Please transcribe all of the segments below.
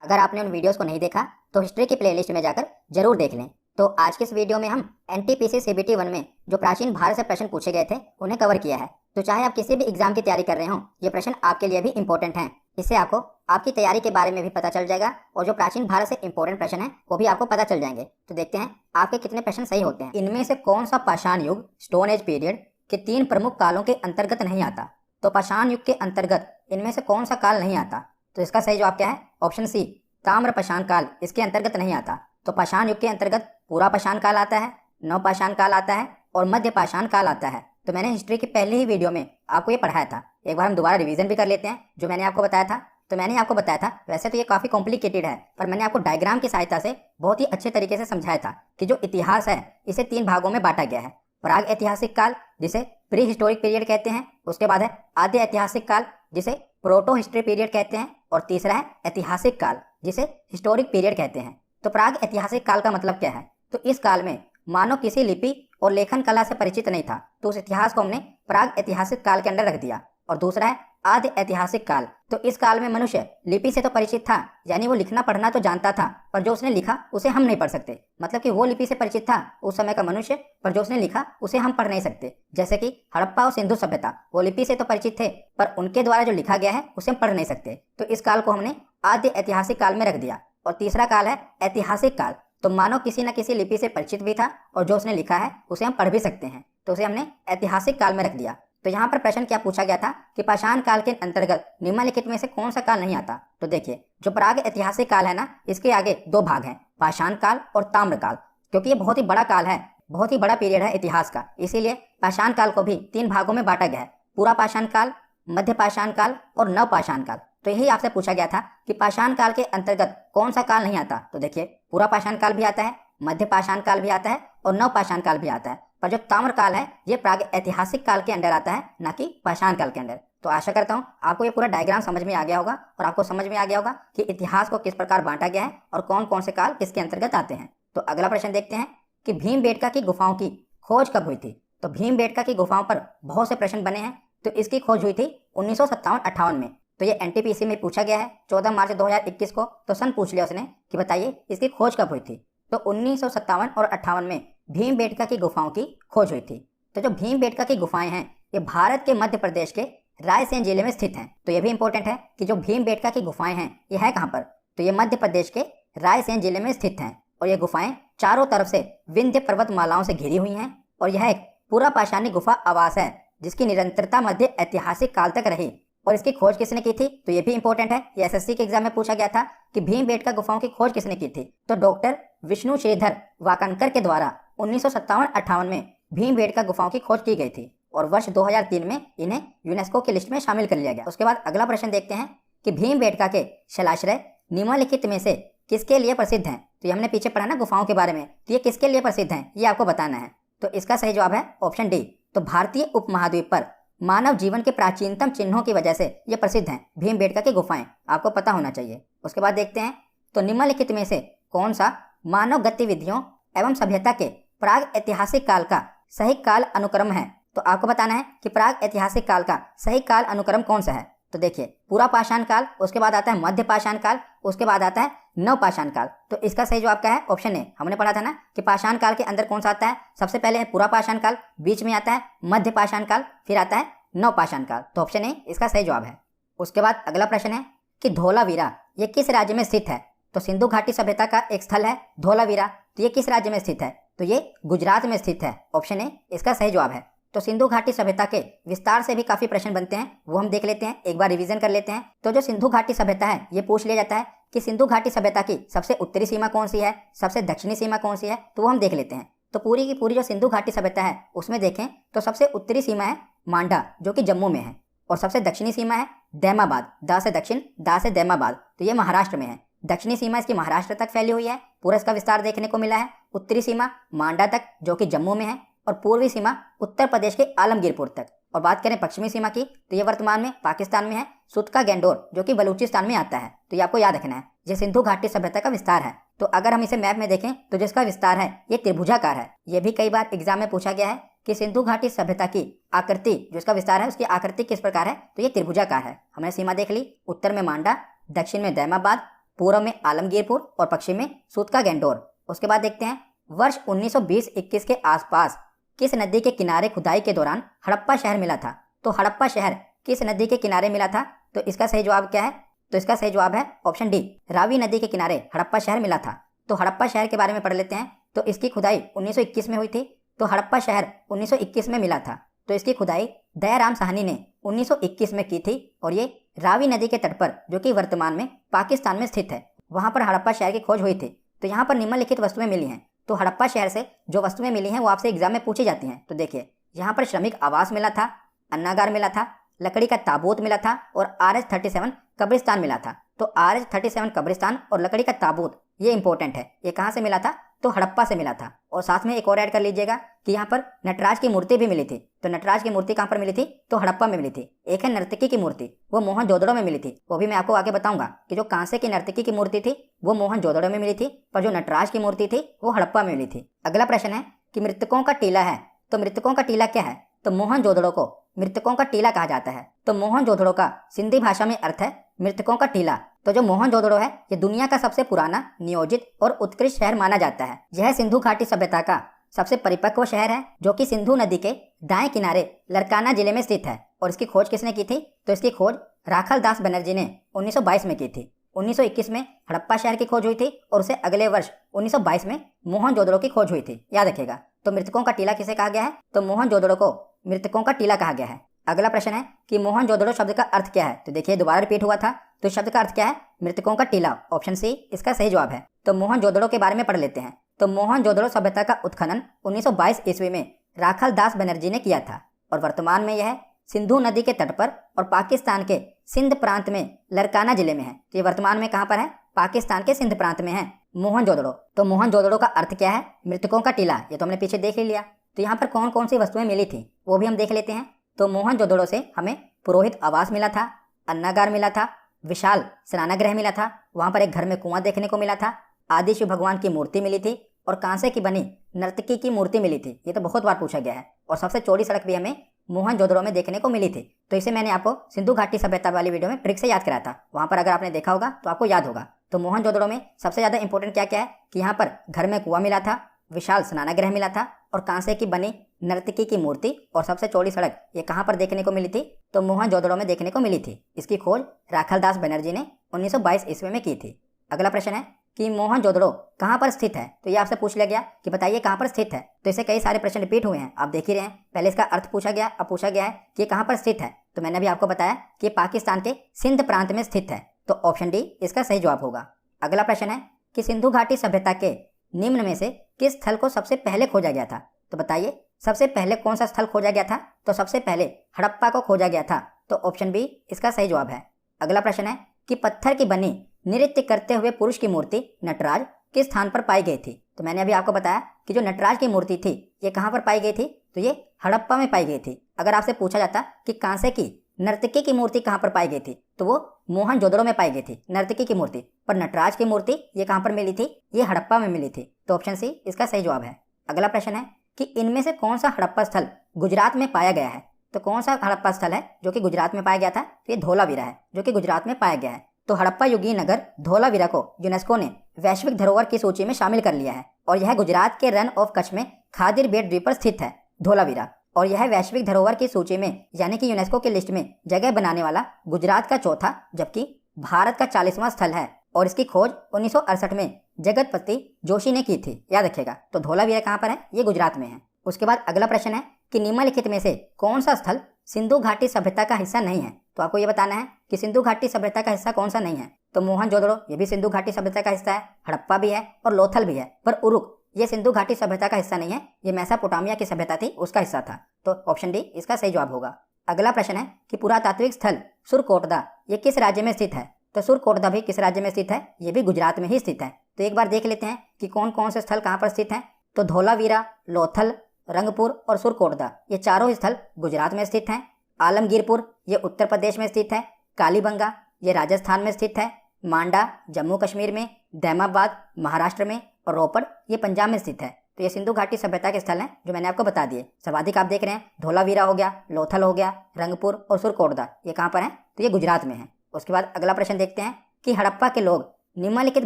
अगर आपने उन वीडियोस को नहीं देखा तो हिस्ट्री की प्लेलिस्ट में जाकर जरूर देख लें। तो आज की इस वीडियो में हम एनटीपीसी सीबीटी 1 में जो प्राचीन भारत से प्रश्न पूछे गए थे उन्हें कवर किया है। तो चाहे आप किसी भी एग्जाम की तैयारी कर रहे हो, ये प्रश्न आपके लिए भी इंपॉर्टेंट हैं। इससे आपको आपकी तैयारी के बारे में भी पता चल जाएगा और जो प्राचीन भारत से इंपॉर्टेंट प्रश्न है वो भी आपको पता चल जाएंगे। तो देखते हैं आपके कितने प्रश्न सही होते हैं। इनमें से कौन सा पाषाण युग स्टोन एज पीरियड के 3 प्रमुख कालों के अंतर्गत नहीं आता? तो पाषाण युग के अंतर्गत इनमें से कौन सा काल नहीं आता? तो इसका सही जवाब क्या है? ऑप्शन सी, ताम्र पाषाण काल इसके अंतर्गत नहीं आता। तो पाषाण युग के अंतर्गत पूरा पाषाण काल आता है, नव पाषाण काल आता है और मध्य पाषाण काल आता है। तो मैंने हिस्ट्री की पहली ही वीडियो में आपको ये पढ़ाया था। एक बार हम दोबारा रिवीजन भी कर लेते हैं जो मैंने आपको बताया था। तो मैंने आपको बताया था, वैसे तो ये काफ़ी कॉम्प्लिकेटेड है, पर मैंने आपको डायग्राम की सहायता से बहुत ही अच्छे तरीके से समझाया था कि जो इतिहास है इसे 3 भागों में बांटा गया है। प्राग ऐतिहासिक काल जिसे प्री हिस्टोरिक पीरियड कहते हैं, उसके बाद है आद्य ऐतिहासिक काल जिसे प्रोटो हिस्ट्री पीरियड कहते हैं और तीसरा है ऐतिहासिक काल जिसे हिस्टोरिक पीरियड कहते हैं। तो प्राग ऐतिहासिक काल का मतलब क्या है? तो इस काल में मानव किसी लिपि और लेखन कला से परिचित नहीं था, तो उस इतिहास को हमने प्राग ऐतिहासिक काल के अंदर रख दिया। और दूसरा है आदि ऐतिहासिक काल। तो इस काल में मनुष्य लिपि से तो परिचित था, यानी वो लिखना पढ़ना तो जानता था, पर जो उसने लिखा उसे हम नहीं पढ़ सकते। मतलब कि वो लिपि से परिचित था उस समय का मनुष्य, पर जो उसने लिखा उसे हम पढ़ नहीं सकते। जैसे कि हड़प्पा और सिंधु सभ्यता, वो लिपि से तो परिचित थे पर उनके द्वारा जो लिखा गया है उसे हम पढ़ नहीं सकते। तो इस काल को हमने आद्य ऐतिहासिक काल में रख दिया। और तीसरा काल है ऐतिहासिक काल। तो मानव किसी न किसी लिपि से परिचित भी था और जो उसने लिखा है उसे हम पढ़ भी सकते हैं, तो उसे हमने ऐतिहासिक काल में रख दिया। तो यहाँ पर प्रश्न क्या पूछा गया था कि पाषाण काल के अंतर्गत निम्नलिखित में से कौन सा काल नहीं आता? तो देखिए, जो प्राग ऐतिहासिक काल है ना, इसके आगे 2 भाग हैं, पाषाण काल और ताम्र काल। क्योंकि ये बहुत ही बड़ा काल है, बहुत ही बड़ा पीरियड है इतिहास का, इसीलिए पाषाण काल को भी 3 भागों में बांटा गया है, पूरा पाषाण काल, मध्य पाषाण काल और नव पाषाण काल। तो यही आपसे पूछा गया था कि पाषाण काल के अंतर्गत कौन सा काल नहीं आता? तो देखिए, पूरा पाषाण काल भी आता है, मध्य पाषाण काल भी आता है और नव पाषाण काल भी आता है। पर जो ताम्र काल है ये प्राग ऐतिहासिक काल के अंदर आता है, ना कि पाषाण काल के अंदर। तो आशा करता हूँ आपको ये पूरा डायग्राम समझ में आ गया होगा और आपको समझ में आ गया होगा कि इतिहास को किस प्रकार बांटा गया है और कौन कौन से काल किसके अंतर्गत आते हैं। तो अगला प्रश्न देखते हैं कि भीमबेटका की गुफाओं की खोज कब हुई थी? तो भीमबेटका की गुफाओं पर बहुत से प्रश्न बने हैं। तो इसकी खोज हुई थी 1957-58 में। तो ये एनटीपीसी में पूछा गया है 14 मार्च 2021 को। तो सन पूछ लिया उसने कि बताइए इसकी खोज कब हुई थी? तो 1957 और 58 में भीमबेटका की गुफाओं की खोज हुई थी। तो जो भीमबेटका की गुफाएं हैं ये भारत के मध्य प्रदेश के रायसेन जिले में स्थित हैं। तो ये भी इंपॉर्टेंट है कि जो भीमबेटका की गुफाएं हैं ये है कहाँ पर? तो ये मध्य प्रदेश के रायसेन जिले में स्थित हैं और ये गुफाएं चारों तरफ से विंध्य पर्वतमालाओं से घिरी हुई हैं और यह एक पूरा पाषाणी गुफा आवास है जिसकी निरंतरता मध्य ऐतिहासिक काल तक रही। और इसकी खोज किसने की थी? तो ये भी इंपॉर्टेंट है, ये एसएससी के एग्जाम में पूछा गया था कि भीमबेटका गुफाओं की खोज किसने की थी? तो डॉक्टर विष्णु श्रीधर वाकनकर के द्वारा 1957-58 में भीमबेटका गुफाओं की खोज की गई थी और वर्ष 2003 में इन्हें यूनेस्को की लिस्ट में शामिल कर लिया गया। उसके बाद अगला प्रश्न देखते हैं कि भीमबेटका के शिलाश्रय निम्नलिखित में से किसके लिए प्रसिद्ध हैं? तो ये हमने पीछे पढ़ा ना गुफाओं के बारे में, तो ये किसके लिए प्रसिद्ध हैं ये आपको बताना है। तो इसका सही जवाब है ऑप्शन डी। तो भारतीय उपमहाद्वीप पर मानव जीवन के प्राचीनतम चिन्हों की वजह से ये प्रसिद्ध हैं भीमबेटका की गुफाएं, आपको पता होना चाहिए। उसके बाद देखते हैं तो निम्नलिखित में से कौन सा मानव गतिविधियों एवं सभ्यता के प्राग ऐतिहासिक काल का सही काल अनुक्रम है? तो आपको बताना है कि प्राग ऐतिहासिक काल का सही काल अनुक्रम कौन सा है। तो देखिए, पूरा पाषाण काल, उसके बाद आता है मध्य पाषाण काल, उसके बाद आता है नव पाषाण काल। तो इसका सही जवाब क्या है? Option A. हमने पढ़ा था ना कि पाषाण काल के अंदर कौन सा आता है? सबसे पहले है पूरा पाषाण काल, बीच में आता है मध्य पाषाण काल, फिर आता है नव पाषाण काल। तो ऑप्शन ए इसका सही जवाब है। उसके बाद अगला प्रश्न है कि धोलावीरा ये किस राज्य में स्थित है? तो सिंधु घाटी सभ्यता का एक स्थल है धोलावीरा, तो ये किस राज्य में स्थित है? तो ये गुजरात में स्थित है। ऑप्शन ए इसका सही जवाब है। तो सिंधु घाटी सभ्यता के विस्तार से भी काफी प्रश्न बनते हैं, वो हम देख लेते हैं, एक बार रिवीजन कर लेते हैं। तो जो सिंधु घाटी सभ्यता है ये पूछ लिया जाता है कि सिंधु घाटी सभ्यता की सबसे उत्तरी सीमा कौन सी है, सबसे दक्षिणी सीमा कौन सी है, तो वो हम देख लेते हैं। तो पूरी की पूरी जो सिंधु घाटी सभ्यता है उसमें देखें तो सबसे उत्तरी सीमा है मांडा जो कि जम्मू में है और सबसे दक्षिणी सीमा है दैमाबाद, दा से दक्षिण, दा से दैमाबाद, तो ये महाराष्ट्र में है। दक्षिणी सीमा इसकी महाराष्ट्र तक फैली हुई है, पूरा इसका विस्तार देखने को मिला है। उत्तरी सीमा मांडा तक जो कि जम्मू में है और पूर्वी सीमा उत्तर प्रदेश के आलमगीरपुर तक। और बात करें पश्चिमी सीमा की तो ये वर्तमान में पाकिस्तान में है, सुतका गैंडोर जो कि बलूचिस्तान में आता है। तो ये आपको याद रखना है, ये सिंधु घाटी सभ्यता का विस्तार है। तो अगर हम इसे मैप में देखें तो जिसका विस्तार है ये त्रिभुजाकार है। ये भी कई बार एग्जाम में पूछा गया है कि सिंधु घाटी सभ्यता की आकृति, जो इसका विस्तार है उसकी आकृति किस प्रकार है, तो ये त्रिभुजाकार है। हमने सीमा देख ली, उत्तर में मांडा, दक्षिण में दैमाबाद, पूर्व में आलमगीरपुर और पश्चिम में सूतका गैंडोर। उसके बाद देखते हैं वर्ष 1920-21 के आसपास किस नदी के किनारे खुदाई के दौरान हड़प्पा शहर मिला था। तो हड़प्पा शहर किस नदी के किनारे मिला था? तो इसका सही जवाब क्या है? तो इसका सही जवाब है ऑप्शन डी, रावी नदी के किनारे हड़प्पा शहर मिला था। तो हड़प्पा शहर के बारे में पढ़ लेते हैं। तो इसकी खुदाई 1921 में हुई थी। तो हड़प्पा शहर 1921 में मिला था। तो इसकी खुदाई दयाराम साहनी ने 1921 में की थी और ये रावी नदी के तट पर, जो कि वर्तमान में पाकिस्तान में स्थित है, वहां पर हड़प्पा शहर की खोज हुई थी। तो यहाँ पर निम्नलिखित वस्तुएं मिली हैं। तो हड़प्पा शहर से जो वस्तुएं मिली हैं वो आपसे एग्जाम में पूछी जाती हैं। तो देखिए, यहाँ पर श्रमिक आवास मिला था, अन्नागार मिला था, लकड़ी का ताबूत मिला था और RH-37 कब्रिस्तान मिला था। तो RH-37 कब्रिस्तान और लकड़ी का ताबूत ये इंपॉर्टेंट है। ये कहाँ से मिला था? तो हड़प्पा से मिला था। और साथ में एक और ऐड कर लीजिएगा कि यहाँ पर नटराज की मूर्ति भी मिली थी। तो नटराज की मूर्ति कहाँ पर मिली थी? तो हड़प्पा में मिली थी। एक है नर्तकी की मूर्ति, वो मोहनजोदड़ो में मिली थी। वो भी मैं आपको आगे बताऊंगा कि जो कांसे की नर्तकी की मूर्ति थी वो मोहनजोदड़ो में मिली थी, पर जो नटराज की मूर्ति थी वो हड़प्पा में मिली थी। अगला प्रश्न है कि मृतकों का टीला है। तो मृतकों का टीला क्या है? तो मोहनजोदड़ो को मृतकों का टीला कहा जाता है। तो मोहनजोदड़ो का सिंधी भाषा में अर्थ है मृतकों का टीला। तो जो मोहनजोदड़ो है ये दुनिया का सबसे पुराना, नियोजित और उत्कृष्ट शहर माना जाता है। यह सिंधु घाटी सभ्यता का सबसे परिपक्व शहर है, जो कि सिंधु नदी के दाएं किनारे लरकाना जिले में स्थित है। और इसकी खोज किसने की थी? तो इसकी खोज राखल दास बनर्जी ने 1922 में की थी। 1921 में हड़प्पा शहर की खोज हुई थी और उसे अगले वर्ष 1922 में मोहनजोदड़ो की खोज हुई थी। याद रखिएगा। तो मृतकों का टीला किसे कहा गया है? तो मोहनजोदड़ो को मृतकों का टीला कहा गया है। अगला प्रश्न है कि मोहनजोदड़ो शब्द का अर्थ क्या है? तो देखिए, दोबारा रिपीट हुआ था। तो शब्द का अर्थ क्या है? मृतकों का टीला। ऑप्शन सी इसका सही जवाब है। तो मोहनजोदड़ो के बारे में पढ़ लेते हैं। तो मोहनजोदड़ो सभ्यता का उत्खनन 1922 ईस्वी में राखल दास बनर्जी ने किया था और वर्तमान में यह सिंधु नदी के तट पर और पाकिस्तान के सिंध प्रांत में लरकाना जिले में है। तो ये वर्तमान में कहाँ पर है? पाकिस्तान के सिंध प्रांत में है मोहनजोदड़ो। तो मोहनजोदड़ो का अर्थ क्या है? मृतकों का टीला। ये तो हमने पीछे देख ही लिया। तो यहाँ पर कौन कौन सी वस्तुएं मिली थी वो भी हम देख लेते हैं। तो मोहनजोदड़ो से हमें पुरोहित आवास मिला था, अन्नागार मिला था, विशाल स्नानागृह मिला था, वहां पर एक घर में कुआं देखने को मिला था, आदि शिव भगवान की मूर्ति मिली थी और कांसे की बनी नर्तकी की मूर्ति मिली थी। ये तो बहुत बार पूछा गया है। और सबसे चौड़ी सड़क भी हमें मोहनजोदड़ो में देखने को मिली थी। तो इसे मैंने आपको सिंधु घाटी सभ्यता वाली वीडियो में ट्रिक से याद कराया था। वहां पर अगर आपने देखा होगा तो आपको याद होगा। तो मोहनजोदड़ो में सबसे ज्यादा इंपॉर्टेंट क्या क्या है कि यहाँ पर घर में कुआं मिला था, विशाल स्नानागृह मिला था और कांसे की बनी नर्तकी की मूर्ति और सबसे चौड़ी सड़क ये कहाँ पर देखने को मिली थी? तो मोहनजोदड़ो में देखने को मिली थी। इसकी खोज राखल दास बनर्जी ने 1922 ईस्वी में की थी। अगला प्रश्न है कि मोहनजोदड़ो कहाँ पर स्थित है? तो ये आपसे पूछ लिया गया कि बताइए कहाँ पर स्थित है। तो इसे कई सारे प्रश्न रिपीट हुए हैं, आप देख ही रहे हैं। पहले इसका अर्थ पूछा गया, अब पूछा गया है कि कहाँ पर स्थित है। तो मैंने अभी आपको बताया कि पाकिस्तान के सिंध प्रांत में स्थित है। तो ऑप्शन डी इसका सही जवाब होगा। अगला प्रश्न है कि सिंधु घाटी सभ्यता के निम्न में से किस स्थल को सबसे पहले खोजा गया था? तो बताइए सबसे पहले कौन सा स्थल खोजा गया था? तो सबसे पहले हड़प्पा को खोजा गया था। तो ऑप्शन बी इसका सही जवाब है। अगला प्रश्न है कि पत्थर की बनी नृत्य करते हुए पुरुष की मूर्ति नटराज किस स्थान पर पाई गई थी? तो मैंने अभी आपको बताया कि जो नटराज की मूर्ति थी ये कहाँ पर पाई गई थी? तो ये हड़प्पा में पाई गई थी। अगर आपसे पूछा जाता कि कांसे की नर्तकी की मूर्ति कहाँ पर पाई गई थी तो वो मोहनजोदड़ो में पाई गई थी नर्तकी की मूर्ति, पर नटराज की मूर्ति ये कहाँ पर मिली थी? ये हड़प्पा में मिली थी। तो ऑप्शन सी इसका सही जवाब है। अगला प्रश्न है कि इनमें से कौन सा हड़प्पा स्थल गुजरात में पाया गया है? तो कौन सा हड़प्पा स्थल है जो कि गुजरात में पाया गया था? तो ये धोलावीरा है जो कि गुजरात में पाया गया है। तो हड़प्पा युगीन नगर धोलावीरा को यूनेस्को ने वैश्विक धरोहर की सूची में शामिल कर लिया है और यह गुजरात के रन ऑफ कच्छ में खादिर बेट द्वीप पर स्थित है धोलावीरा। और यह वैश्विक धरोहर की सूची में यानी कि यूनेस्को की लिस्ट में जगह बनाने वाला गुजरात का चौथा जबकि भारत का 40वां स्थल है और इसकी खोज 1968 में जगतपति जोशी ने की थी। याद रखिएगा। तो धोलावीरा कहाँ पर है? ये गुजरात में है। उसके बाद अगला प्रश्न है कि निम्नलिखित में से कौन सा स्थल सिंधु घाटी सभ्यता का हिस्सा नहीं है? तो आपको ये बताना है कि सिंधु घाटी सभ्यता का हिस्सा कौन सा नहीं है। तो मोहनजोदड़ो ये भी सिंधु घाटी सभ्यता का हिस्सा है, हड़प्पा भी है और लोथल भी है, पर उरुक ये सिंधु घाटी सभ्यता का हिस्सा नहीं है। ये मेसोपोटामिया की सभ्यता थी उसका हिस्सा था। तो ऑप्शन डी इसका सही जवाब होगा। अगला प्रश्न है कि पुरातात्विक स्थल सुरकोटदा ये किस राज्य में स्थित है? तो सुरकोटदा भी किस राज्य में स्थित है? ये भी गुजरात में ही स्थित है। तो एक बार देख लेते हैं कि कौन कौन से स्थल कहाँ पर स्थित हैं। तो धोलावीरा, लोथल, रंगपुर और सुरकोटदा ये चारों स्थल गुजरात में स्थित हैं। आलमगीरपुर ये उत्तर प्रदेश में स्थित है। कालीबंगा ये राजस्थान में स्थित है। मांडा जम्मू कश्मीर में, दैमाबाद महाराष्ट्र में और रोपड़ ये पंजाब में स्थित है। तो ये सिंधु घाटी सभ्यता के स्थल हैं जो मैंने आपको बता दिए। सर्वाधिक आप देख रहे हैं धोलावीरा हो गया, लोथल हो गया, रंगपुर और सुरकोटदा ये कहाँ पर हैं? तो ये गुजरात में है। उसके बाद अगला प्रश्न देखते हैं कि हड़प्पा के लोग निम्नलिखित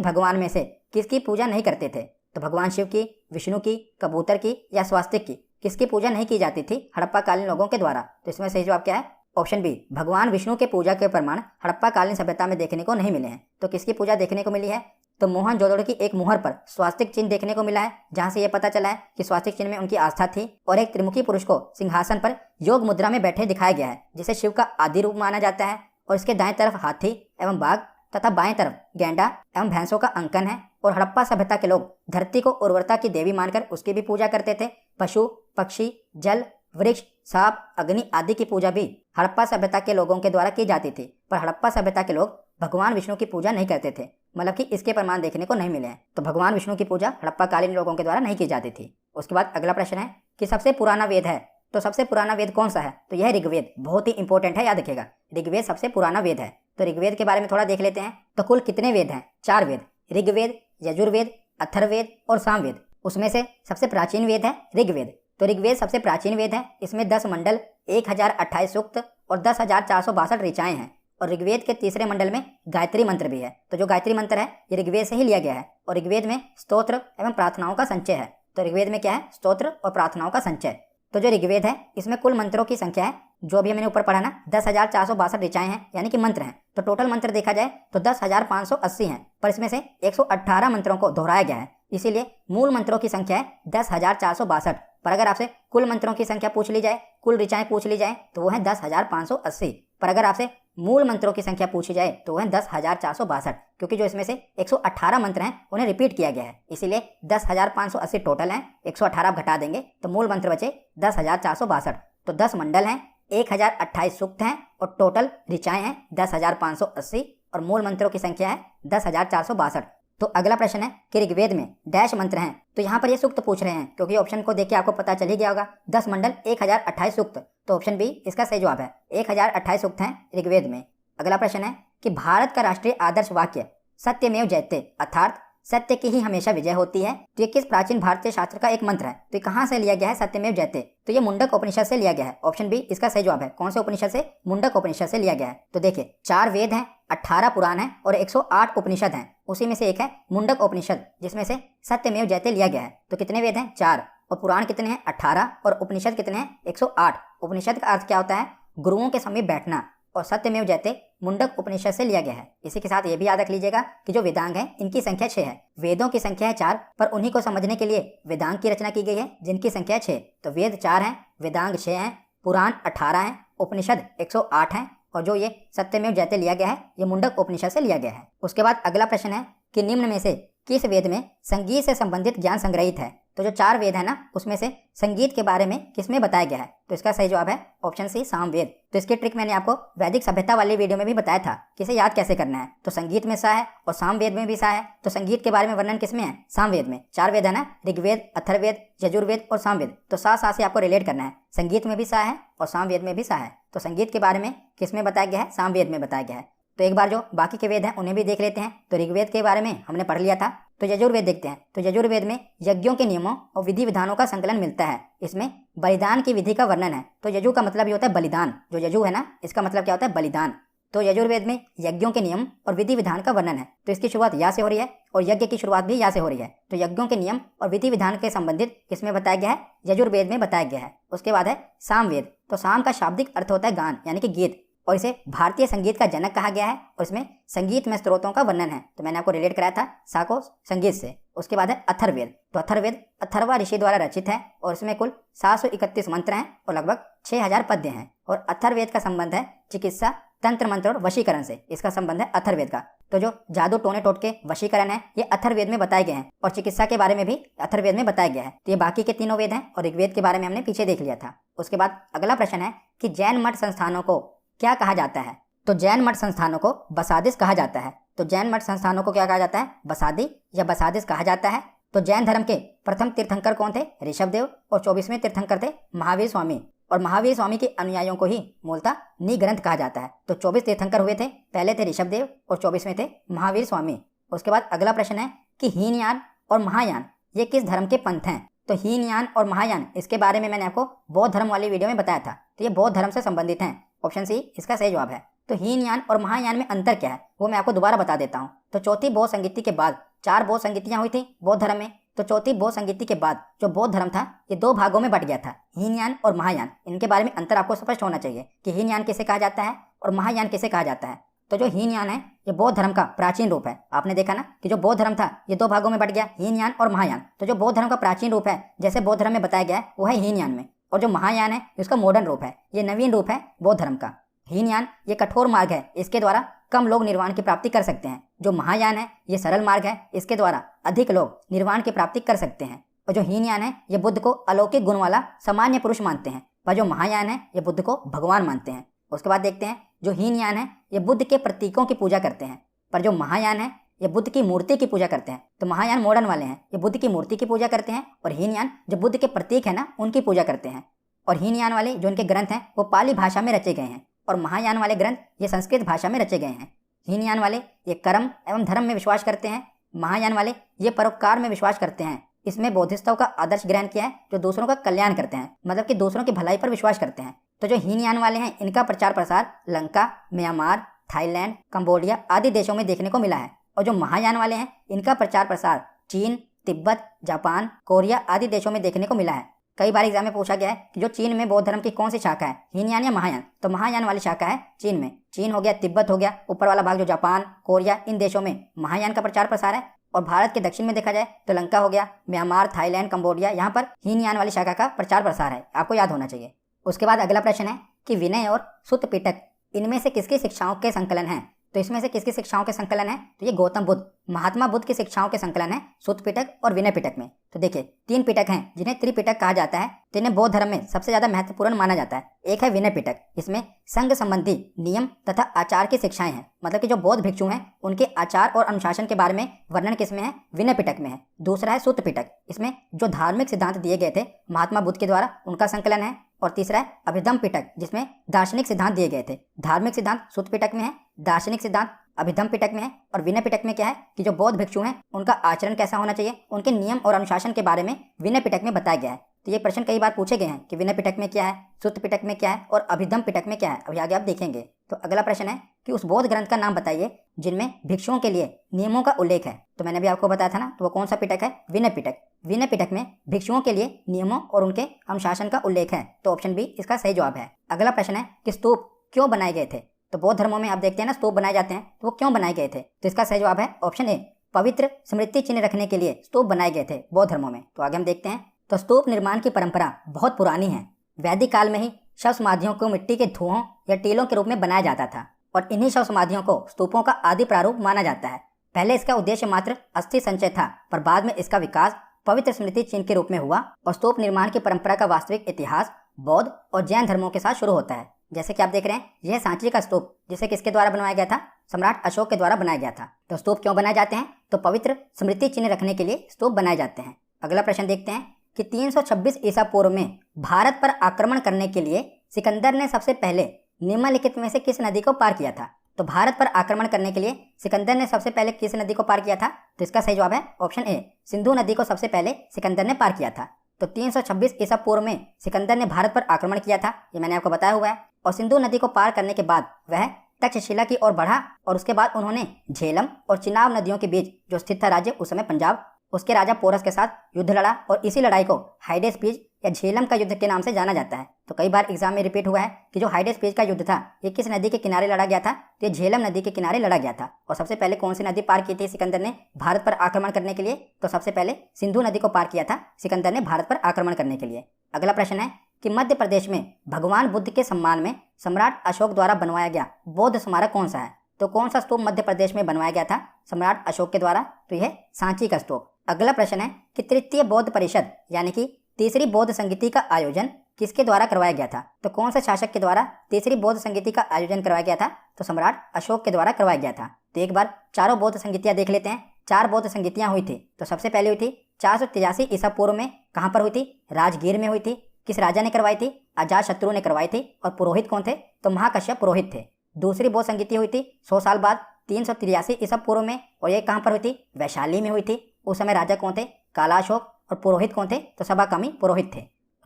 भगवान में से किसकी पूजा नहीं करते थे? तो भगवान शिव की, विष्णु की, कबूतर की या स्वास्तिक की, किसकी पूजा नहीं की जाती थी हड़प्पा कालीन लोगों के द्वारा? तो इसमें सही जवाब क्या है? ऑप्शन बी, भगवान विष्णु के पूजा के प्रमाण हड़प्पा कालीन सभ्यता में देखने को नहीं मिले हैं। तो किसकी पूजा देखने को मिली है? तो मोहनजोदड़ो की एक मुहर पर स्वास्तिक चिन्ह देखने को मिला है, जहां से यह पता चला है कि स्वास्तिक चिन्ह में उनकी आस्था थी। और एक त्रिमुखी पुरुष को सिंहासन पर योग मुद्रा में बैठे दिखाया गया है, जिसे शिव का आदि रूप माना जाता है। और इसके दाएं तरफ हाथी एवं बाघ तथा बाएं तरफ गैंडा एवं भैंसों का अंकन है। और हड़प्पा सभ्यता के लोग धरती को उर्वरता की देवी मानकर उसकी भी पूजा करते थे। पशु, पक्षी, जल, वृक्ष, सांप, अग्नि आदि की पूजा भी हड़प्पा सभ्यता के लोगों के द्वारा की जाती थी। पर हड़प्पा सभ्यता के लोग भगवान विष्णु की पूजा नहीं करते थे, मतलब कि इसके प्रमाण देखने को नहीं मिले हैं। तो भगवान विष्णु की पूजा हड़प्पा कालीन लोगों के द्वारा नहीं की जाती थी। उसके बाद अगला प्रश्न है कि सबसे पुराना वेद है, तो सबसे पुराना वेद कौन सा है? तो यह ऋग्वेद। बहुत ही इंपॉर्टेंट है, याद रखिएगा, ऋग्वेद सबसे पुराना वेद है। तो ऋग्वेद के बारे में थोड़ा देख लेते हैं। तो कुल कितने वेद हैं? 4 वेद, ऋग्वेद, यजुर्वेद, अथर्ववेद और सामवेद। उसमें से सबसे प्राचीन वेद है ऋग्वेद। तो ऋग्वेद सबसे प्राचीन वेद है। इसमें 10 मंडल, 1028 सूक्त और 10,462 ऋचाएं हैं। और ऋग्वेद के तीसरे मंडल में गायत्री मंत्र भी है। तो जो गायत्री मंत्र है ये ऋग्वेद से ही लिया गया है। और ऋग्वेद में स्तोत्र एवं प्रार्थनाओं का संचय है। तो ऋग्वेद में क्या है? स्तोत्र और प्रार्थनाओं का संचय। तो जो ऋग्वेद है इसमें कुल मंत्रों की संख्या है, जो भी मैंने ऊपर पढ़ा ना, 10,462 ऋचाएं हैं, यानी कि मंत्र हैं। तो टोटल मंत्र देखा जाए तो 10,580 हैं, पर इसमें से 118 मंत्रों को दोहराया गया है। इसीलिए मूल मंत्रों की संख्या है 10,462। पर अगर आपसे कुल मंत्रों की संख्या पूछ ली जाए, कुल ऋचाएं पूछ ली जाए, तो वो है 10,580। पर अगर आपसे मूल मंत्रों की संख्या पूछी जाए तो वो है 10,462, क्योंकि जो इसमें से 118 मंत्र हैं उन्हें रिपीट किया गया है। इसीलिए 10,580 टोटल हैं, 118 घटा देंगे तो मूल मंत्र बचे 10,462। तो 10 मंडल हैं, 1028 सूक्त हैं और टोटल ऋचाएं हैं 10,580 और मूल मंत्रों की संख्या है 10,462। तो अगला प्रश्न है कि ऋग्वेद में डैश मंत्र हैं। तो यहाँ पर ये सूक्त पूछ रहे हैं, क्योंकि ऑप्शन को देख के आपको पता चल ही गया होगा। 10 मंडल, 1028 सूक्त। तो ऑप्शन बी इसका सही जवाब है। 1028 सूक्त हैं ऋग्वेद में। अगला प्रश्न है कि भारत का राष्ट्रीय आदर्श वाक्य सत्यमेव जयते अर्थात सत्य की ही हमेशा विजय होती है, तो ये किस प्राचीन भारतीय शास्त्र का एक मंत्र है? तो ये कहाँ से लिया गया है सत्यमेव जयते? तो ये मुंडक उपनिषद से लिया गया है। ऑप्शन बी इसका सही जवाब है। कौन से उपनिषद से? मुंडक उपनिषद से लिया गया है। तो देखिए 4 वेद हैं, 18 पुराण हैं और 108 उपनिषद हैं। उसी में से एक है मुंडक उपनिषद, जिसमें से सत्यमेव जयते लिया गया है। तो कितने वेद हैं? 4। और पुराण कितने हैं? 18। और उपनिषद कितने हैं? 108। उपनिषद का अर्थ क्या होता है? गुरुओं के समीप बैठना। और सत्यमेव जयते मुंडक उपनिषद से लिया गया है। इसी के साथ ये भी याद रख लीजिएगा कि जो वेदांग हैं इनकी संख्या 6 है। वेदों की संख्या है 4, पर उन्हीं को समझने के लिए वेदांग की रचना की गई है, जिनकी संख्या है 6। तो वेद 4 हैं, वेदांग 6 हैं, पुराण 18 हैं, उपनिषद 108 हैं और जो ये सत्यमेव जयते लिया गया है ये मुंडक उपनिषद से लिया गया है। उसके बाद अगला प्रश्न है कि निम्न में से किस वेद में संगीत से संबंधित ज्ञान संग्रहित है? तो जो 4 वेद है ना, उसमें से संगीत के बारे में किसमें बताया गया है? तो इसका सही जवाब है ऑप्शन सी सामवेद। तो इसकी ट्रिक मैंने आपको वैदिक सभ्यता वाली वीडियो में भी बताया था कि इसे याद कैसे करना है। तो संगीत में सा है और सामवेद में भी सा है। तो संगीत के बारे में वर्णन किसमें है? सामवेद में। 4 वेद है ना, ऋग्वेद, अथर्ववेद, यजुर्वेद और सामवेद। तो सा से आपको रिलेट करना है। संगीत में भी सा है और सामवेद में भी सा है। तो संगीत के बारे में किसमें बताया गया है? सामवेद में बताया गया है। तो एक बार जो बाकी के वेद हैं उन्हें भी देख लेते हैं। तो ऋग्वेद के बारे में हमने पढ़ लिया था। तो यजुर्वेद देखते हैं। तो यजुर्वेद में यज्ञों के नियमों और विधि विधानों का संकलन मिलता है। इसमें बलिदान की विधि का वर्णन है। तो यजु का मतलब ये होता है बलिदान। जो यजु है ना, इसका मतलब क्या होता है? बलिदान। तो यजुर्वेद में यज्ञों के नियम और विधि विधान का वर्णन है। तो इसकी शुरुआत या से हो रही है और यज्ञ की शुरुआत भी या से हो रही है। तो यज्ञों के नियम और विधि विधान के संबंधित किसमें बताया गया है? यजुर्वेद में बताया गया है। उसके बाद है सामवेद। तो साम का शाब्दिक अर्थ होता है गान, यानी कि गीत, और इसे भारतीय संगीत का जनक कहा गया है। और इसमें संगीत में स्त्रोतों का वर्णन है। तो मैंने आपको रिलेट कराया था सा को संगीत से। उसके बाद है अथर्ववेद। तो अथर्ववेद अथर्वा ऋषि द्वारा रचित है और इसमें कुल 731 मंत्र हैं और लगभग 6000 पद्य हैं। और अथर्ववेद का संबंध है चिकित्सा, तंत्र मंत्र और वशीकरण से। इसका संबंध है अथर्ववेद का। तो जो जादू, टोने टोटके, वशीकरण है ये अथर्ववेद में बताए गए हैं और चिकित्सा के बारे में भी अथर्ववेद में बताया गया है। तो ये बाकी के तीनों वेद हैं और ऋग्वेद के बारे में हमने पीछे देख लिया था। उसके बाद अगला प्रश्न है कि जैन मठ संस्थानों को क्या कहा जाता है? तो जैन मठ संस्थानों को बसादिस कहा जाता है। तो जैन मठ संस्थानों को क्या कहा जाता है? बसादी या बसादिस कहा जाता है। तो जैन धर्म के प्रथम तीर्थंकर कौन थे? ऋषभदेव। और 24वें तीर्थंकर थे महावीर स्वामी। और महावीर स्वामी के अनुयायियों को ही मूलतः निग्रंथ कहा जाता है। तो 24 तीर्थंकर हुए थे, पहले थे ऋषभदेव और 24वें थे महावीर स्वामी। उसके बाद अगला प्रश्न है कि हीनयान और महायान ये किस धर्म के पंथ हैं? तो हीनयान और महायान इसके बारे में मैंने आपको बौद्ध धर्म वाली वीडियो में बताया था। तो ये बौद्ध धर्म से संबंधित हैं। ऑप्शन सी इसका सही जवाब है। तो हीनयान और महायान में अंतर क्या है वो मैं आपको दोबारा बता देता हूँ। तो चौथी बौद्ध संगीति के बाद 4 बौद्ध संगीतियाँ हुई थी बौद्ध धर्म में। तो चौथी बौद्ध संगीति के बाद जो बौद्ध धर्म था ये 2 भागों में बट गया था, हीनयान और महायान। इनके बारे में अंतर आपको स्पष्ट होना चाहिए कि हीनयान किसे कहा जाता है और महायान किसे कहा जाता है। तो जो हीनयान है ये बौद्ध धर्म का प्राचीन रूप है। आपने देखा ना कि जो बौद्ध धर्म था ये 2 भागों में बट गया, हीनयान और महायान। तो जो बौद्ध धर्म का प्राचीन रूप है जैसे बौद्ध धर्म में बताया गया है वो है हीनयान में, और जो महायान है इसका मॉडर्न रूप है, ये नवीन रूप है बौद्ध धर्म का। हीनयान ये कठोर मार्ग है, इसके द्वारा कम लोग निर्वाण की प्राप्ति कर सकते हैं। जो महायान है ये सरल मार्ग है, इसके द्वारा अधिक लोग निर्वाण की प्राप्ति कर सकते हैं। और जो हीनयान है ये बुद्ध को अलौकिक गुण वाला सामान्य पुरुष मानते हैं, पर जो महायान है ये बुद्ध को भगवान मानते हैं। उसके बाद देखते हैं जो हीनयान है ये बुद्ध के प्रतीकों की पूजा करते हैं, पर जो महायान है ये बुद्ध की मूर्ति की पूजा करते हैं। तो महायान मॉडर्न वाले हैं, ये बुद्ध की मूर्ति की पूजा करते हैं, और हीनयान जो बुद्ध के प्रतीक है ना उनकी पूजा करते हैं। और हीनयान वाले जो इनके ग्रंथ हैं वो पाली भाषा में रचे गए हैं, और महायान वाले ग्रंथ ये संस्कृत भाषा में रचे गए हैं। हीनयान वाले ये कर्म एवं धर्म में विश्वास करते हैं, महायान वाले ये परोपकार में विश्वास करते हैं। इसमें बौद्धिस्तव का आदर्श ग्रहण किया है जो दूसरों का कल्याण करते हैं, मतलब कि दूसरों की भलाई पर विश्वास करते हैं। तो जो हीनयान वाले हैं इनका प्रचार प्रसार लंका, म्यांमार, थाईलैंड, कंबोडिया आदि देशों में देखने को मिला है। और जो महायान वाले हैं इनका प्रचार प्रसार चीन, तिब्बत, जापान, कोरिया आदि देशों में देखने को मिला है। कई बार एग्जाम में पूछा गया है कि जो चीन में बौद्ध धर्म की कौन सी शाखा है, हीनयान या महायान। तो महायान वाली शाखा है चीन में। चीन हो गया, तिब्बत हो गया, ऊपर वाला भाग जो जापान, कोरिया इन देशों में महायान का प्रचार प्रसार है। और भारत के दक्षिण में देखा जाए तो लंका हो गया, म्यांमार, थाईलैंड, कंबोडिया, यहाँ पर हीनयान वाली शाखा का प्रचार प्रसार है, आपको याद होना चाहिए। उसके बाद अगला प्रश्न है कि विनय और सुत्त पिटक इनमें से किसकी शिक्षाओं के संकलन है। तो इसमें से किसकी शिक्षाओं के संकलन है, तो ये गौतम बुद्ध, महात्मा बुद्ध की शिक्षाओं के संकलन है सुत्त पिटक और विनय पिटक में। तो देखिए 3 पिटक हैं जिन्हें त्रिपिटक कहा जाता है, तो इन्हें बौद्ध धर्म में सबसे ज्यादा महत्वपूर्ण माना जाता है। एक है विनय पिटक, इसमें संघ संबंधी नियम तथा आचार की शिक्षाएं हैं, मतलब कि जो बौद्ध भिक्षु हैं उनके आचार और अनुशासन के बारे में वर्णन किसमें है, विनय पिटक में है। दूसरा है सुत्त पिटक, इसमें जो धार्मिक सिद्धांत दिए गए थे महात्मा बुद्ध के द्वारा उनका संकलन है। और तीसरा है अभिधम्म पिटक, जिसमें दार्शनिक सिद्धांत दिए गए थे। धार्मिक सिद्धांत सुत्त पिटक में है, दार्शनिक सिद्धांत अभिधम्म पिटक में है। और विनय पिटक में क्या है कि जो बौद्ध भिक्षु हैं उनका आचरण कैसा होना चाहिए, उनके नियम और अनुशासन के बारे में विनय पिटक में बताया गया है। तो ये प्रश्न कई बार पूछे गए हैं कि विनय पिटक में क्या है, सुत्त पिटक में क्या है और अभिधम्म पिटक में क्या है। अभी आगे आप देखेंगे। तो अगला प्रश्न है कि उस बौद्ध ग्रंथ का नाम बताइए जिनमें भिक्षुओं के लिए नियमों का उल्लेख है। तो मैंने भी आपको बताया था ना, तो वो कौन सा पिटक है, विनय पिटक। विनय पिटक में भिक्षुओं के लिए नियमों और उनके अनुशासन का उल्लेख है। तो ऑप्शन बी इसका सही जवाब है। अगला प्रश्न है कि स्तूप क्यों बनाए गए थे। तो बौद्ध धर्मों में आप देखते हैं ना स्तूप बनाए जाते हैं, तो वो क्यों बनाए गए थे। तो इसका सही जवाब है ऑप्शन ए, पवित्र स्मृति चिन्ह रखने के लिए स्तूप बनाए गए थे बौद्ध धर्मों में। तो आगे हम देखते हैं। तो स्तूप निर्माण की परंपरा बहुत पुरानी है। वैदिक काल में ही शव समाधियों को मिट्टी के धुओं या टीलों के रूप में बनाया जाता था, और इन्हीं शव समाधियों को स्तूपों का आदि प्रारूप माना जाता है। पहले इसका उद्देश्य मात्र अस्थि संचय था, पर बाद में इसका विकास पवित्र स्मृति चिन्ह के रूप में हुआ। और स्तूप निर्माण की परंपरा का वास्तविक इतिहास बौद्ध और जैन धर्मों के साथ शुरू होता है। जैसे कि आप देख रहे हैं यह सांची का स्तूप, जिसे किसके द्वारा बनवाया गया था, सम्राट अशोक के द्वारा बनाया गया था। तो स्तूप क्यों बनाए जाते हैं, तो पवित्र स्मृति चिन्ह रखने के लिए स्तूप बनाए जाते हैं। अगला प्रश्न देखते हैं कि 326 ईसा पूर्व में भारत पर आक्रमण करने के लिए सिकंदर ने सबसे पहले निम्नलिखित में से किस नदी को पार किया था। तो भारत पर आक्रमण करने के लिए सिकंदर ने सबसे पहले किस नदी को पार किया था। तो इसका सही जवाब है ऑप्शन ए, सिंधु नदी को सबसे पहले सिकंदर ने पार किया था। तो 326 ईसा पूर्व में सिकंदर ने भारत पर आक्रमण किया था, ये मैंने आपको बताया हुआ है। और सिंधु नदी को पार करने के बाद वह तक्षशिला की ओर बढ़ा, और उसके बाद उन्होंने झेलम और चिनाब नदियों के बीच जो स्थित था राज्य उस समय पंजाब, उसके राजा पोरस के साथ युद्ध लड़ा, और इसी लड़ाई को हाइडेस्पीज या झेलम का युद्ध के नाम से जाना जाता है। तो कई बार एग्जाम में रिपीट हुआ है कि जो हाइडेस्पीज का युद्ध था ये किस नदी के किनारे लड़ा गया था, तो ये झेलम नदी के किनारे लड़ा गया था। और सबसे पहले कौन सी नदी पार की थी सिकंदर ने भारत पर आक्रमण करने के लिए, तो सबसे पहले सिंधु नदी को पार किया था सिकंदर ने भारत पर आक्रमण करने के लिए। अगला प्रश्न है कि मध्य प्रदेश में भगवान बुद्ध के सम्मान में सम्राट अशोक द्वारा बनवाया गया बौद्ध स्मारक कौन सा है। तो कौन सा स्तूप मध्य प्रदेश में बनवाया गया था सम्राट अशोक के द्वारा, तो यह सांची का स्तूप। अगला प्रश्न है कि तृतीय बौद्ध परिषद यानी कि तीसरी बौद्ध संगीति का आयोजन किसके द्वारा करवाया गया था। तो कौन सा शासक के द्वारा तीसरी बौद्ध संगीति का आयोजन करवाया गया था, तो सम्राट अशोक के द्वारा करवाया गया था। तो एक बार चारों बौद्ध संगीतियां देख लेते हैं। 4 बौद्ध संगीतियां हुई थी। तो सबसे पहले हुई थी 483 ईसा पूर्व में, कहाँ पर हुई थी, राजगीर में हुई थी। किस राजा ने करवाई थी, अजातशत्रु ने करवाई थी। और पुरोहित कौन थे, तो महाकश्यप पुरोहित थे। दूसरी बौद्ध संगीति हुई थी 100 साल बाद 383 ईसा पूर्व में, और ये कहाँ पर हुई थी, वैशाली में हुई थी। उस समय राजा कौन थे, कालाशोक, और पुरोहित कौन थे, तो सभाकर्मी पुरोहित थे।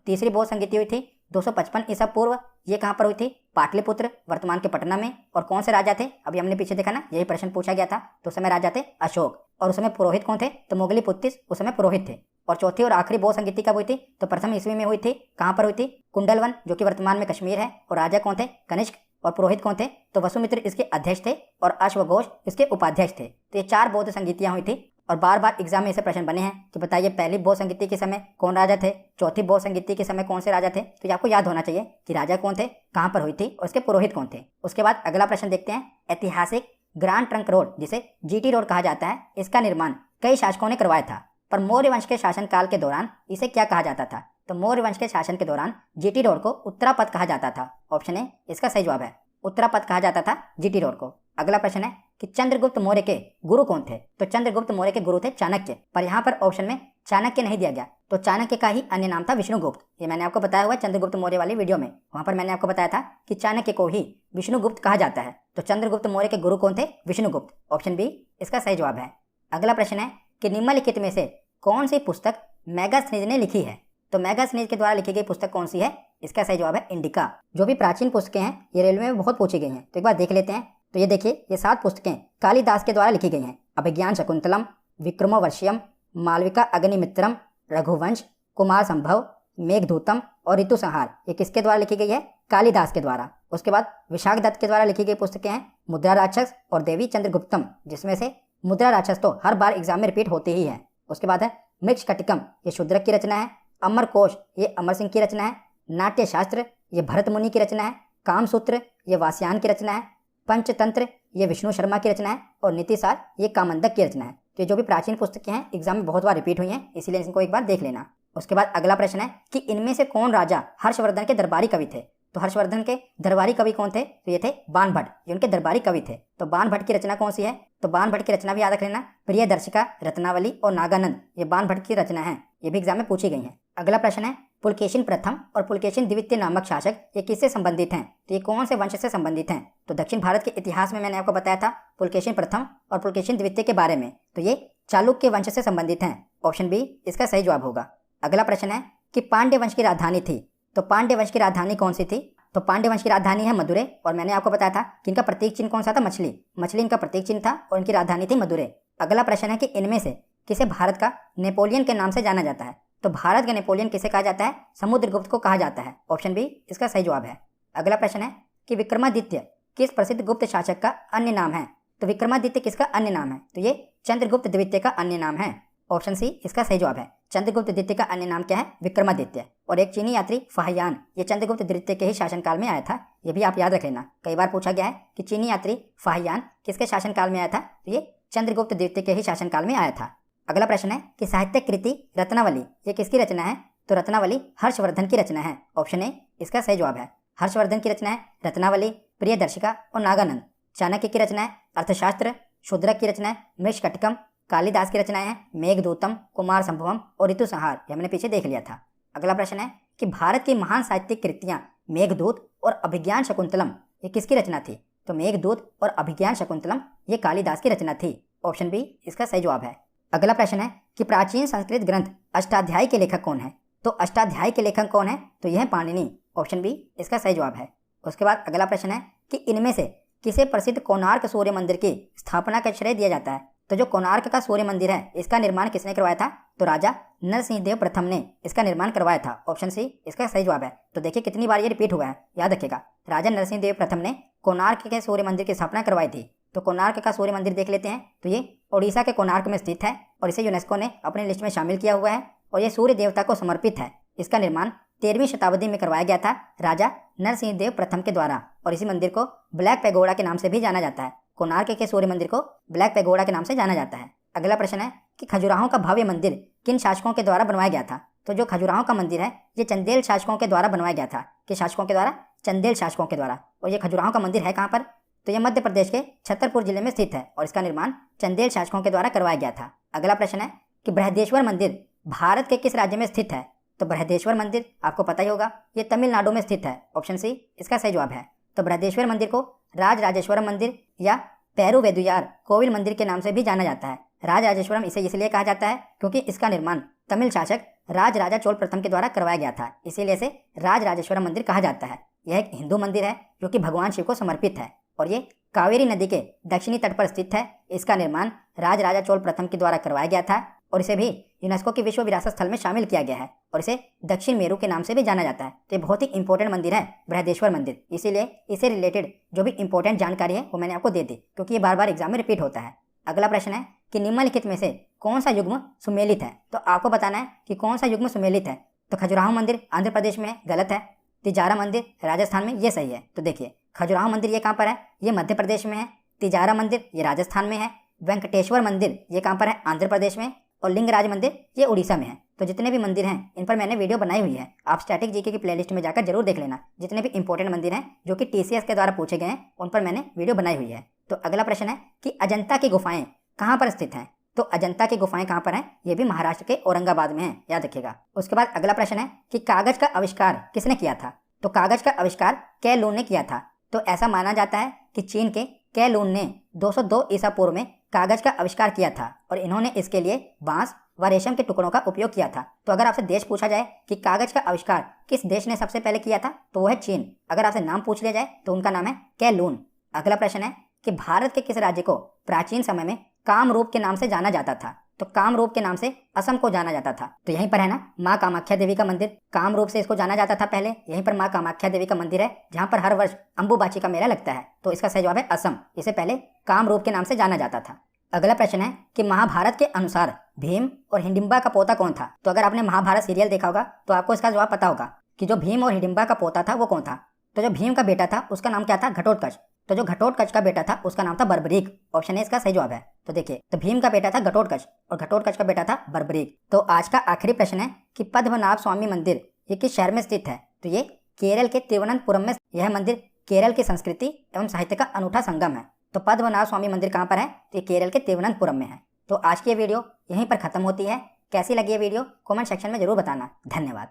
तीसरी बौद्ध संगीति हुई थी 255 ईसा पूर्व ये कहाँ पर हुई थी? पाटलिपुत्र, वर्तमान के पटना में। और कौन से राजा थे? अभी हमने पीछे देखा ना, यही प्रश्न पूछा गया था। तो उस समय राजा थे अशोक। और उस समय पुरोहित कौन थे? तो मोगली पुत्तिस उस समय पुरोहित थे। और चौथी और आखिरी बौद्ध संगीति कब हुई थी? तो प्रथम ईस्वी में हुई थी। कहाँ पर हुई थी? कुंडलवन, जो कि वर्तमान में कश्मीर है। और राजा कौन थे? कनिष्क। और पुरोहित कौन थे? तो वसुमित्र इसके अध्यक्ष थे और अश्वघोष इसके उपाध्यक्ष थे। तो ये 4 बौद्ध संगीतियां हुई थी। और बार बार एग्जाम में ऐसे प्रश्न बने हैं कि बताइए पहली बौद्ध संगीति के समय कौन राजा थे, चौथी बौद्ध संगीति के समय कौन से राजा थे। तो ये आपको याद होना चाहिए कि राजा कौन थे, कहाँ पर हुई थी और उसके पुरोहित कौन थे। उसके बाद अगला प्रश्न देखते हैं। ऐतिहासिक ग्रांड ट्रंक रोड, जिसे जीटी रोड कहा जाता है, इसका निर्माण कई शासकों ने करवाया था, पर मौर्य वंश के शासनकाल के दौरान इसे क्या कहा जाता था? तो मौर्य वंश के शासन के दौरान जीटी रोड को उत्तरापथ कहा जाता था। ऑप्शन ए इसका सही जवाब है, उत्तरापथ कहा जाता था जीटी रोड को। अगला प्रश्न है कि चंद्रगुप्त मौर्य के गुरु कौन थे? तो चंद्रगुप्त मौर्य के गुरु थे चाणक्य, पर यहाँ पर ऑप्शन में चाणक्य नहीं दिया गया। तो चाणक्य का ही अन्य नाम था विष्णुगुप्त। ये मैंने आपको बताया हुआ चंद्रगुप्त मौर्य वाली वीडियो में, वहां पर मैंने आपको बताया था कि चाणक्य को ही विष्णुगुप्त कहा जाता है। तो चंद्रगुप्त मौर्य के गुरु कौन थे? विष्णुगुप्त। ऑप्शन बी इसका सही जवाब है। अगला प्रश्न है कि निम्नलिखित में से कौन सी पुस्तक मेगास्थनीज ने लिखी है? तो मेगास्थनीज के द्वारा लिखी गई पुस्तक कौन सी है? इसका सही जवाब है इंडिका। जो भी प्राचीन पुस्तकें हैं ये रेलवे में बहुत पूछी गई हैं, तो एक बार देख लेते हैं। तो ये देखिए, ये 7 पुस्तकें कालिदास के द्वारा लिखी गई हैं। अभिज्ञान शकुंतलम, विक्रमोर्वशीयम, मालविका अग्निमित्रम, रघुवंश, कुमार संभव, मेघदूतम और ऋतु संहार। ये किसके द्वारा लिखी गई है? कालिदास के द्वारा। उसके बाद विशाख दत्त के द्वारा लिखी गई पुस्तकें हैं मुद्रा राक्षस और देवी चंद्रगुप्तम, जिसमें से मुद्रा राक्षस तो हर बार एग्जाम में रिपीट होती ही है। उसके बाद है मृक्षकटिकम, ये शूद्रक की रचना है। अमर कोश, ये अमर सिंह की रचना है। नाट्य शास्त्र, ये भरत मुनि की रचना है। कामसूत्र, ये वास्यायन की रचना है। पंचतंत्र, ये विष्णु शर्मा की रचना है। और नीतिसार, ये कामंदक की रचना है। तो ये जो भी प्राचीन पुस्तकें हैं एग्जाम में बहुत बार रिपीट हुई हैं, इसीलिए इनको एक बार देख लेना। उसके बाद अगला प्रश्न है कि इनमें से कौन राजा हर्षवर्धन के दरबारी कवि थे? तो हर्षवर्धन के दरबारी कवि कौन थे? तो ये थे बाण भट्ट, ये उनके दरबारी कवि थे। तो बाण भट्ट की रचना कौन सी है? तो बाण भट्ट की रचना भी याद रख लेना, प्रियदर्शिका, रत्नावली और नागानंद, ये बाण भट्ट की रचना है। ये भी एग्जाम में पूछी गई है। अगला प्रश्न है पुलकेशिन प्रथम और पुलकेशिन द्वितीय नामक शासक ये किससे संबंधित हैं? तो ये कौन से वंश से संबंधित हैं? तो दक्षिण भारत के इतिहास में मैंने आपको बताया था पुलकेशिन प्रथम और पुलकेशिन द्वितीय के बारे में, तो ये चालुक्य वंश से संबंधित हैं। ऑप्शन बी इसका सही जवाब होगा। अगला प्रश्न है कि पांड्य वंश की राजधानी थी, तो पांड्य वंश की राजधानी कौन सी थी? तो पांड्य वंश की राजधानी है मदुरै। और मैंने आपको बताया था कि इनका प्रतीक चिन्ह कौन सा था? मछली। मछली इनका प्रतीक चिन्ह था और इनकी राजधानी थी मदुरै। अगला प्रश्न है कि इनमें से किसे भारत का नेपोलियन के नाम से जाना जाता है? तो भारत का नेपोलियन किसे कहा जाता है? समुद्रगुप्त को कहा जाता है। ऑप्शन बी इसका सही जवाब है। अगला प्रश्न है कि विक्रमादित्य किस प्रसिद्ध गुप्त शासक का अन्य नाम है? तो विक्रमादित्य किसका अन्य नाम है? तो ये चंद्रगुप्त द्वितीय का अन्य नाम है। ऑप्शन सी इसका सही जवाब है। चंद्रगुप्त द्वितीय का अन्य नाम क्या है? विक्रमादित्य। और एक चीनी यात्री फाहियान, ये चंद्रगुप्त द्वितीय के ही शासनकाल में आया था। ये भी आप याद रख लेना, कई बार पूछा गया है कि चीनी यात्री फाहियान किसके शासनकाल में आया था? तो ये चंद्रगुप्त द्वितीय के ही शासनकाल में आया था। अगला प्रश्न है कि साहित्यिक कृति रत्नावली ये किसकी रचना है? तो रत्नावली हर्षवर्धन की रचना है। ऑप्शन ए इसका सही जवाब है। हर्षवर्धन की रचना है रत्नावली, प्रियदर्शिका और नागानंद। चाणक्य की रचना है अर्थशास्त्र। शूद्रक की रचना है मृक्षकटिकम। कालिदास की रचनाएं हैं मेघदूतम, कुमार संभवम और ऋतु संहार, ये हमने पीछे देख लिया था। अगला प्रश्न है कि भारत की महान साहित्यिक कृतियां मेघदूत और अभिज्ञान शकुंतलम ये किसकी रचना थी? तो मेघदूत और अभिज्ञान शकुंतलम ये कालिदास की रचना थी। ऑप्शन बी इसका सही जवाब है। अगला प्रश्न है कि प्राचीन संस्कृत ग्रंथ अष्टाध्यायी के लेखक कौन है? तो अष्टाध्यायी के लेखक कौन है? तो यह है पाणिनि। ऑप्शन बी इसका सही जवाब है। उसके बाद अगला प्रश्न है कि इनमें से किसे प्रसिद्ध कोणार्क सूर्य मंदिर की स्थापना का श्रेय दिया जाता है? तो जो कोणार्क का सूर्य मंदिर है इसका निर्माण किसने करवाया था? तो राजा नरसिंहदेव प्रथम ने इसका निर्माण करवाया था। ऑप्शन सी इसका सही जवाब है। तो देखिए कितनी बार ये रिपीट हुआ है, याद रखिएगा। राजा नरसिंहदेव प्रथम ने कोणार्क के सूर्य मंदिर की स्थापना करवाई थी। तो कोणार्क का सूर्य मंदिर देख लेते हैं। तो ये ओडिशा के कोणार्क में स्थित है और इसे यूनेस्को ने अपनी लिस्ट में शामिल किया हुआ है और ये सूर्य देवता को समर्पित है। इसका निर्माण 13वीं शताब्दी में करवाया गया था राजा नरसिंहदेव प्रथम के द्वारा और इसी मंदिर को ब्लैक पैगोडा के नाम से भी जाना जाता है। कोणार्क के सूर्य मंदिर को ब्लैक पैगोडा के नाम से जाना जाता है। अगला प्रश्न है कि खजुराहो का भव्य मंदिर किन शासकों के द्वारा बनवाया गया था? तो जो खजुराहो का मंदिर है ये चंदेल शासकों के द्वारा बनवाया गया था। किस शासकों के द्वारा? चंदेल शासकों के द्वारा। और ये खजुराहो का मंदिर है कहाँ पर? तो यह मध्य प्रदेश के छतरपुर जिले में स्थित है और इसका निर्माण चंदेल शासकों के द्वारा करवाया गया था। अगला प्रश्न है कि बृहदेश्वर मंदिर भारत के किस राज्य में स्थित है? तो बृहदेश्वर मंदिर आपको पता ही होगा ये तमिलनाडु में स्थित है। ऑप्शन सी इसका सही जवाब है। तो बृहदेश्वर मंदिर को राजराजेश्वरम मंदिर या पेरुवेदुयार कोविल मंदिर के नाम से भी जाना जाता है। राजराजेश्वरम इसे इसलिए कहा जाता है क्योंकि इसका निर्माण तमिल शासक राजराजा चोल प्रथम के द्वारा करवाया गया था, इसीलिए इसे राजराजेश्वरम मंदिर कहा जाता है। यह एक हिंदू मंदिर है जो कि भगवान शिव को समर्पित है और ये कावेरी नदी के दक्षिणी तट पर स्थित है। इसका निर्माण राजराजा चोल प्रथम के द्वारा करवाया गया था और इसे भी यूनेस्को के विश्व विरासत स्थल में शामिल किया गया है और इसे दक्षिण मेरू के नाम से भी जाना जाता है। तो ये बहुत ही इंपॉर्टेंट मंदिर है बृहदेश्वर मंदिर, इसीलिए इसे रिलेटेड जो भी इंपॉर्टेंट जानकारी है वो मैंने आपको दे दी क्योंकि ये बार बार एग्जाम में रिपीट होता है। अगला प्रश्न है कि निम्नलिखित में से कौन सा युग्म सुमेलित है। तो आपको बताना है कि कौन सा युग्म सुमेलित है। तो खजुराहो मंदिर आंध्र प्रदेश में है, गलत है। तिजारा मंदिर राजस्थान में, ये सही है। तो देखिए खजुराहो मंदिर ये कहाँ पर है, ये मध्य प्रदेश में है। तिजारा मंदिर ये राजस्थान में है। वेंकटेश्वर मंदिर ये कहाँ पर है, आंध्र प्रदेश में। और लिंगराज मंदिर ये उड़ीसा में है। तो जितने भी मंदिर हैं इन पर मैंने वीडियो बनाई हुई है, आप स्टैटिक जीके की प्लेलिस्ट में जाकर जरूर देख लेना। जितने भी इंपॉर्टेंट मंदिर हैं जो कि टीसीएस के द्वारा पूछे गए हैं उन पर मैंने वीडियो बनाई हुई है। तो अगला प्रश्न है कि अजंता की गुफाएं कहाँ पर स्थित हैं। तो अजंता की गुफाएं कहाँ पर हैं, ये भी महाराष्ट्र के औरंगाबाद में है, याद रखिएगा। उसके बाद अगला प्रश्न है कि कागज का आविष्कार किसने किया था। तो कागज का आविष्कार कै लून ने किया था। तो ऐसा माना जाता है कि चीन के कै लून ने 202 ईसा पूर्व में कागज का आविष्कार किया था और इन्होंने इसके लिए बांस व रेशम के टुकड़ों का उपयोग किया था। तो अगर आपसे देश पूछा जाए कि कागज का आविष्कार किस देश ने सबसे पहले किया था तो वो है चीन। अगर आपसे नाम पूछ लिया जाए तो उनका नाम है कै लून। अगला प्रश्न है कि भारत के किस राज्य को प्राचीन समय में कामरूप के नाम से जाना जाता था। तो कामरूप के नाम से असम को जाना जाता था। तो यहीं पर है ना माँ कामाख्या देवी का मंदिर, कामरूप से इसको जाना जाता था पहले। यहीं पर माँ कामाख्या देवी का मंदिर है जहाँ पर हर वर्ष अंबुबाची का मेला लगता है। तो इसका सही जवाब है असम, इसे पहले कामरूप के नाम से जाना जाता था। अगला प्रश्न है कि महाभारत के अनुसार भीम और हिडिंबा का पोता कौन था। तो अगर आपने महाभारत सीरियल देखा होगा तो आपको इसका जवाब पता होगा कि जो भीम और हिडिंबा का पोता था वो कौन था। तो जो भीम का बेटा था उसका नाम क्या था, घटोत्कच। तो जो घटोत्कच का बेटा था उसका नाम था बर्बरीक। ऑप्शन ए इसका सही जवाब है। तो देखिए तो भीम का बेटा था घटोत्कच और घटोत्कच का बेटा था बर्बरीक। तो आज का आखिरी प्रश्न है कि पद्मनाभ स्वामी मंदिर ये किस शहर में स्थित है। तो ये केरल के तिरुवनंतपुरम में। यह मंदिर केरल की संस्कृति एवं साहित्य का अनूठा संगम है। तो पद्मनाभ स्वामी मंदिर कहाँ पर है, तो ये केरल के तिरुवनंतपुरम में है। तो आज की ये वीडियो यहीं पर खत्म होती है। कैसी लगी ये वीडियो कमेंट सेक्शन में जरूर बताना। धन्यवाद।